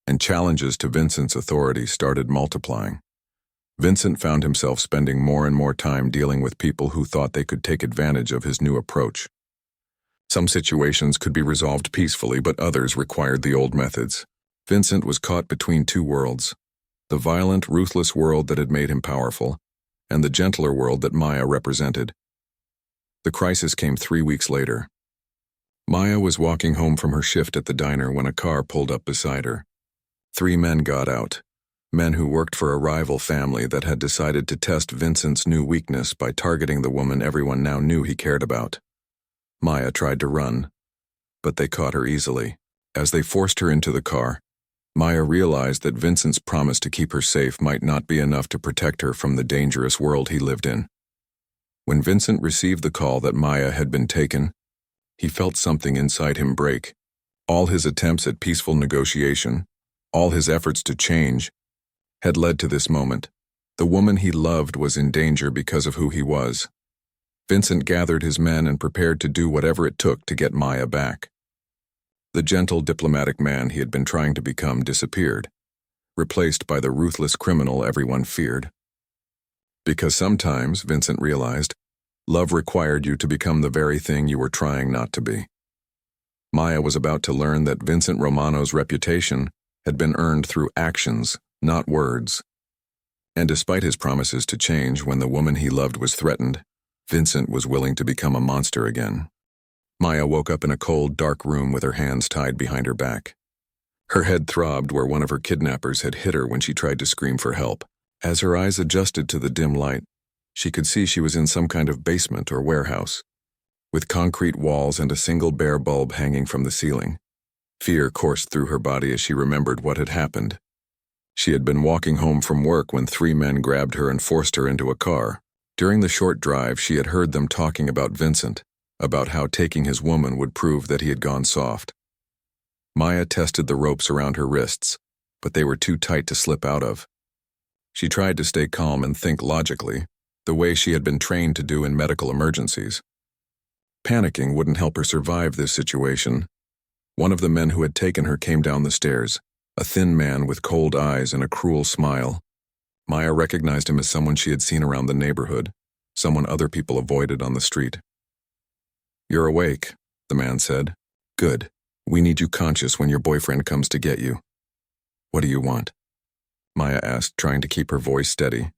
and challenges to Vincent's authority started multiplying. Vincent found himself spending more and more time dealing with people who thought they could take advantage of his new approach. Some situations could be resolved peacefully, but others required the old methods. Vincent was caught between two worlds: the violent, ruthless world that had made him powerful, and the gentler world that Maya represented. The crisis came 3 weeks later. Maya was walking home from her shift at the diner when a car pulled up beside her. 3 men got out, men who worked for a rival family that had decided to test Vincent's new weakness by targeting the woman everyone now knew he cared about. Maya tried to run, but they caught her easily. As they forced her into the car, Maya realized that Vincent's promise to keep her safe might not be enough to protect her from the dangerous world he lived in. When Vincent received the call that Maya had been taken, he felt something inside him break. All his attempts at peaceful negotiation, all his efforts to change, had led to this moment. The woman he loved was in danger because of who he was. Vincent gathered his men and prepared to do whatever it took to get Maya back. The gentle, diplomatic man he had been trying to become disappeared, replaced by the ruthless criminal everyone feared. Because sometimes, Vincent realized, love required you to become the very thing you were trying not to be. Maya was about to learn that Vincent Romano's reputation had been earned through actions, not words. And despite his promises to change when the woman he loved was threatened, Vincent was willing to become a monster again. Maya woke up in a cold, dark room with her hands tied behind her back. Her head throbbed where one of her kidnappers had hit her when she tried to scream for help. As her eyes adjusted to the dim light, she could see she was in some kind of basement or warehouse, with concrete walls and a single bare bulb hanging from the ceiling. Fear coursed through her body as she remembered what had happened. She had been walking home from work when 3 men grabbed her and forced her into a car. During the short drive, she had heard them talking about Vincent, about how taking his woman would prove that he had gone soft. Maya tested the ropes around her wrists, but they were too tight to slip out of. She tried to stay calm and think logically, the way she had been trained to do in medical emergencies. Panicking wouldn't help her survive this situation. One of the men who had taken her came down the stairs, a thin man with cold eyes and a cruel smile. Maya recognized him as someone she had seen around the neighborhood, someone other people avoided on the street. "You're awake," the man said. "Good. We need you conscious when your boyfriend comes to get you." "What do you want?" Maya asked, trying to keep her voice steady.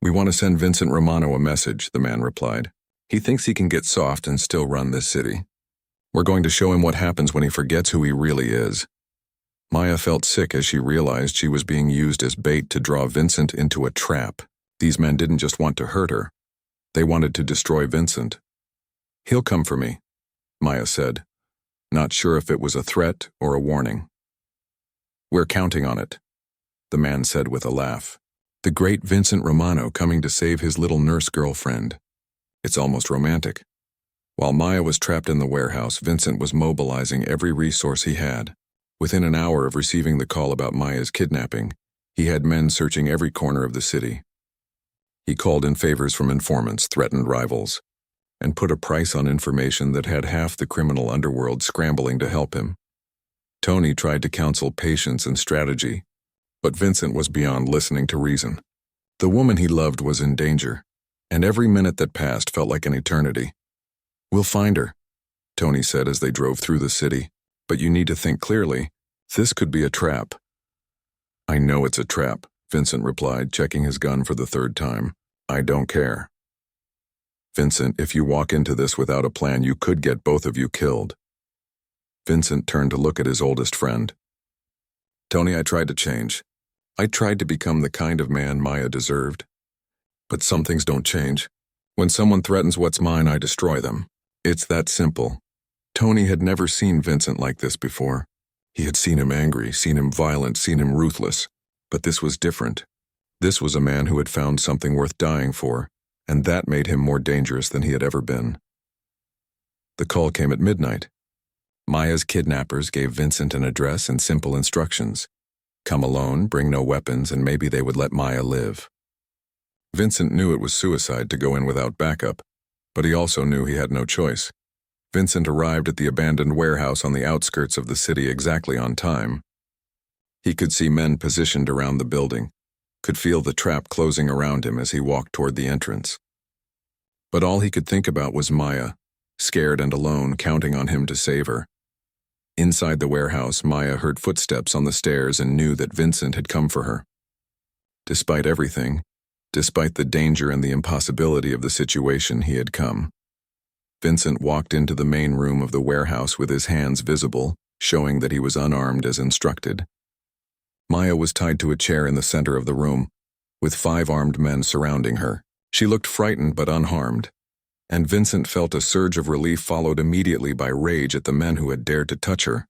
"We want to send Vincent Romano a message," the man replied. "He thinks he can get soft and still run this city. We're going to show him what happens when he forgets who he really is." Maya felt sick as she realized she was being used as bait to draw Vincent into a trap. These men didn't just want to hurt her. They wanted to destroy Vincent. "He'll come for me," Maya said, not sure if it was a threat or a warning. "We're counting on it," the man said with a laugh. "The great Vincent Romano coming to save his little nurse girlfriend. It's almost romantic." While Maya was trapped in the warehouse, Vincent was mobilizing every resource he had. Within an hour of receiving the call about Maya's kidnapping, he had men searching every corner of the city. He called in favors from informants, threatened rivals, and put a price on information that had half the criminal underworld scrambling to help him. Tony tried to counsel patience and strategy, but Vincent was beyond listening to reason. The woman he loved was in danger, and every minute that passed felt like an eternity. "We'll find her," Tony said as they drove through the city. "But you need to think clearly. This could be a trap." "I know it's a trap," Vincent replied, checking his gun for the 3rd time. "I don't care." "Vincent, if you walk into this without a plan, you could get both of you killed." Vincent turned to look at his oldest friend. "Tony, I tried to change. I tried to become the kind of man Maya deserved. But some things don't change. When someone threatens what's mine, I destroy them. It's that simple." Tony had never seen Vincent like this before. He had seen him angry, seen him violent, seen him ruthless. But this was different. This was a man who had found something worth dying for, and that made him more dangerous than he had ever been. The call came at midnight. Maya's kidnappers gave Vincent an address and simple instructions. Come alone, bring no weapons, and maybe they would let Maya live. Vincent knew it was suicide to go in without backup, but he also knew he had no choice. Vincent arrived at the abandoned warehouse on the outskirts of the city exactly on time. He could see men positioned around the building, could feel the trap closing around him as he walked toward the entrance. But all he could think about was Maya, scared and alone, counting on him to save her. Inside the warehouse, Maya heard footsteps on the stairs and knew that Vincent had come for her. Despite everything, despite the danger and the impossibility of the situation, he had come. Vincent walked into the main room of the warehouse with his hands visible, showing that he was unarmed as instructed. Maya was tied to a chair in the center of the room, with 5 armed men surrounding her. She looked frightened but unharmed, and Vincent felt a surge of relief followed immediately by rage at the men who had dared to touch her.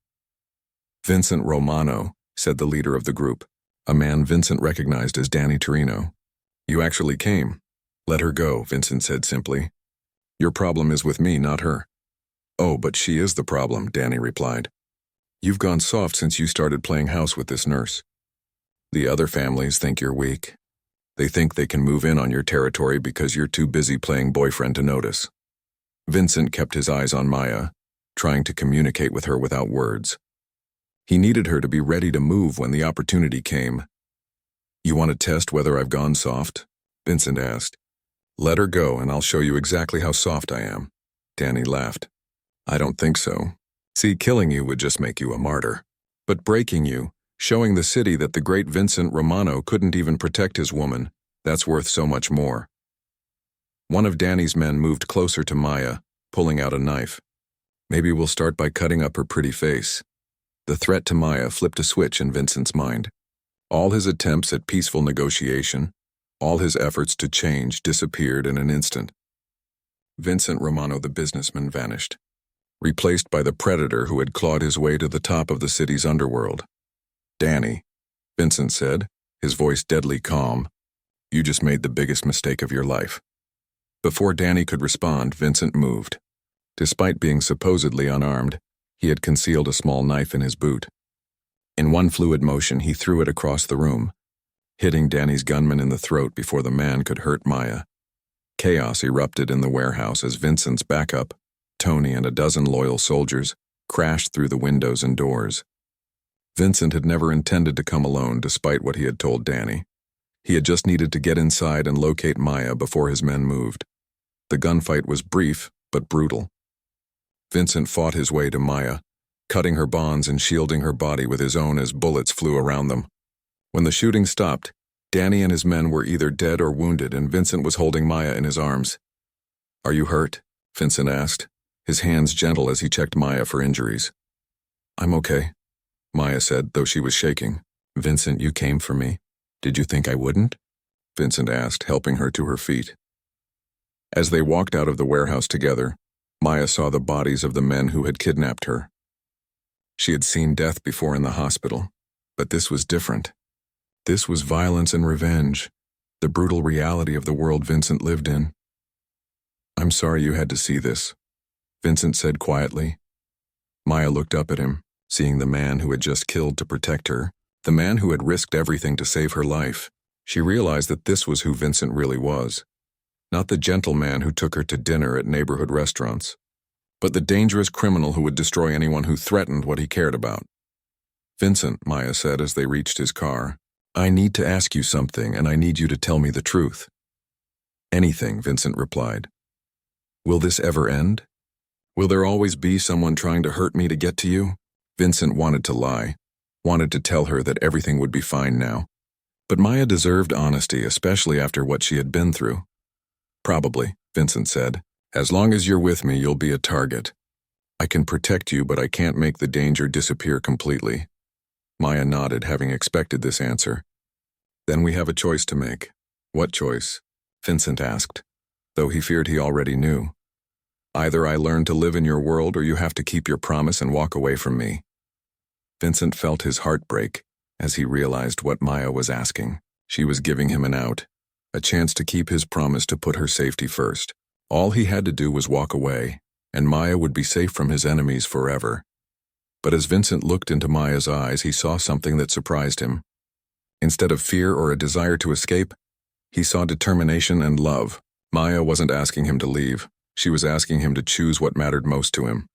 "Vincent Romano," said the leader of the group, a man Vincent recognized as Danny Torino. "You actually came." "Let her go," Vincent said simply. "Your problem is with me, not her." "Oh, but she is the problem," Danny replied. "You've gone soft since you started playing house with this nurse. The other families think you're weak. They think they can move in on your territory because you're too busy playing boyfriend to notice." Vincent kept his eyes on Maya, trying to communicate with her without words. He needed her to be ready to move when the opportunity came. "You want to test whether I've gone soft?" Vincent asked. "Let her go and I'll show you exactly how soft I am." Danny laughed. "I don't think so. See, killing you would just make you a martyr. But breaking you, showing the city that the great Vincent Romano couldn't even protect his woman, that's worth so much more." One of Danny's men moved closer to Maya, pulling out a knife. "Maybe we'll start by cutting up her pretty face." The threat to Maya flipped a switch in Vincent's mind. All his attempts at peaceful negotiation, all his efforts to change disappeared in an instant. Vincent Romano the businessman vanished, replaced by the predator who had clawed his way to the top of the city's underworld. "Danny," Vincent said, his voice deadly calm, "you just made the biggest mistake of your life." Before Danny could respond, Vincent moved. Despite being supposedly unarmed, he had concealed a small knife in his boot. In one fluid motion, he threw it across the room, hitting Danny's gunman in the throat before the man could hurt Maya. Chaos erupted in the warehouse as Vincent's backup, Tony and a dozen loyal soldiers, crashed through the windows and doors. Vincent had never intended to come alone despite what he had told Danny. He had just needed to get inside and locate Maya before his men moved. The gunfight was brief, but brutal. Vincent fought his way to Maya, cutting her bonds and shielding her body with his own as bullets flew around them. When the shooting stopped, Danny and his men were either dead or wounded, and Vincent was holding Maya in his arms. "Are you hurt?" Vincent asked, his hands gentle as he checked Maya for injuries. "I'm okay," Maya said, though she was shaking. "Vincent, you came for me. Did you think I wouldn't?" Vincent asked, helping her to her feet. As they walked out of the warehouse together, Maya saw the bodies of the men who had kidnapped her. She had seen death before in the hospital, but this was different. This was violence and revenge, the brutal reality of the world Vincent lived in. "I'm sorry you had to see this," Vincent said quietly. Maya looked up at him, seeing the man who had just killed to protect her, the man who had risked everything to save her life. She realized that this was who Vincent really was. Not the gentleman who took her to dinner at neighborhood restaurants, but the dangerous criminal who would destroy anyone who threatened what he cared about. "Vincent," Maya said as they reached his car, "I need to ask you something, and I need you to tell me the truth." "Anything," Vincent replied. "Will this ever end? Will there always be someone trying to hurt me to get to you?" Vincent wanted to lie, wanted to tell her that everything would be fine now. But Maya deserved honesty, especially after what she had been through. "Probably," Vincent said. "As long as you're with me, you'll be a target. I can protect you, but I can't make the danger disappear completely." Maya nodded, having expected this answer. "Then we have a choice to make." "What choice?" Vincent asked, though he feared he already knew. "Either I learn to live in your world or you have to keep your promise and walk away from me." Vincent felt his heart break as he realized what Maya was asking. She was giving him an out, a chance to keep his promise to put her safety first. All he had to do was walk away, and Maya would be safe from his enemies forever. But as Vincent looked into Maya's eyes, he saw something that surprised him. Instead of fear or a desire to escape, he saw determination and love. Maya wasn't asking him to leave. She was asking him to choose what mattered most to him.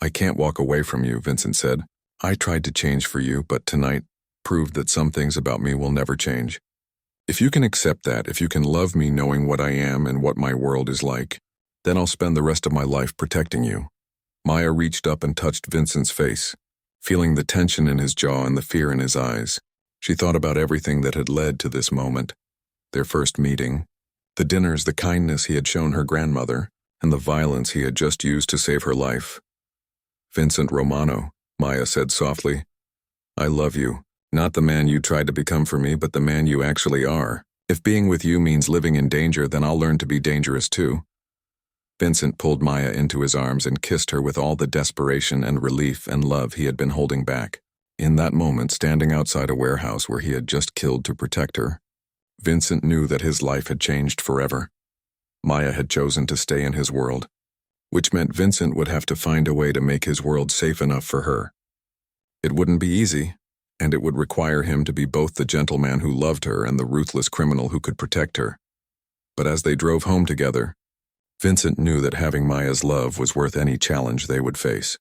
"I can't walk away from you," Vincent said. "I tried to change for you, but tonight proved that some things about me will never change. If you can accept that, if you can love me knowing what I am and what my world is like, then I'll spend the rest of my life protecting you." Maya reached up and touched Vincent's face, feeling the tension in his jaw and the fear in his eyes. She thought about everything that had led to this moment. Their first meeting, the dinners, the kindness he had shown her grandmother, and the violence he had just used to save her life. "Vincent Romano," Maya said softly, "I love you. Not the man you tried to become for me, but the man you actually are. If being with you means living in danger, then I'll learn to be dangerous too." Vincent pulled Maya into his arms and kissed her with all the desperation and relief and love he had been holding back. In that moment, standing outside a warehouse where he had just killed to protect her, Vincent knew that his life had changed forever. Maya had chosen to stay in his world, which meant Vincent would have to find a way to make his world safe enough for her. It wouldn't be easy, and it would require him to be both the gentleman who loved her and the ruthless criminal who could protect her. But as they drove home together, Vincent knew that having Maya's love was worth any challenge they would face.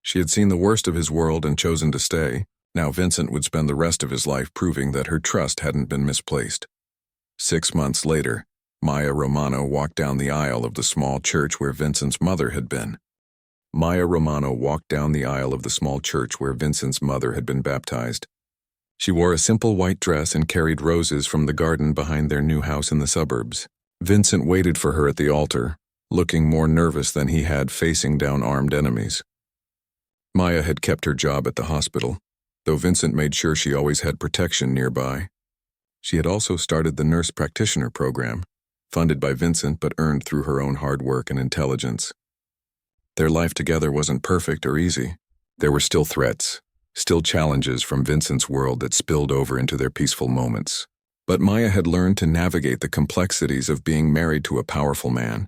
She had seen the worst of his world and chosen to stay. Now Vincent would spend the rest of his life proving that her trust hadn't been misplaced. 6 months later, Maya Romano walked down the aisle of the small church where Vincent's mother had been. Maya Romano walked down the aisle of the small church where Vincent's mother had been baptized. She wore a simple white dress and carried roses from the garden behind their new house in the suburbs. Vincent waited for her at the altar, looking more nervous than he had facing down armed enemies. Maya had kept her job at the hospital, though Vincent made sure she always had protection nearby. She had also started the nurse practitioner program, funded by Vincent but earned through her own hard work and intelligence. Their life together wasn't perfect or easy. There were still threats, still challenges from Vincent's world that spilled over into their peaceful moments. But Maya had learned to navigate the complexities of being married to a powerful man,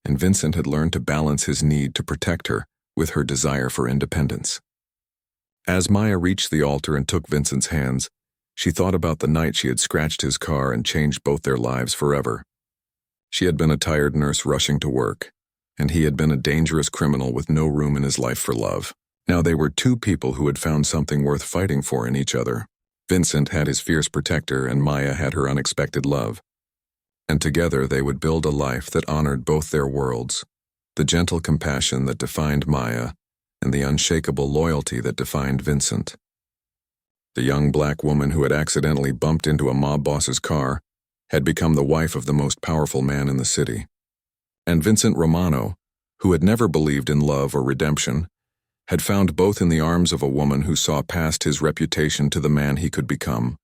and Vincent had learned to balance his need to protect her with her desire for independence. As Maya reached the altar and took Vincent's hands, she thought about the night she had scratched his car and changed both their lives forever. She had been a tired nurse rushing to work, and he had been a dangerous criminal with no room in his life for love. Now they were two people who had found something worth fighting for in each other. Vincent had his fierce protector and Maya had her unexpected love. And together they would build a life that honored both their worlds, the gentle compassion that defined Maya and the unshakable loyalty that defined Vincent. The young black woman who had accidentally bumped into a mob boss's car had become the wife of the most powerful man in the city. And Vincent Romano, who had never believed in love or redemption, had found both in the arms of a woman who saw past his reputation to the man he could become.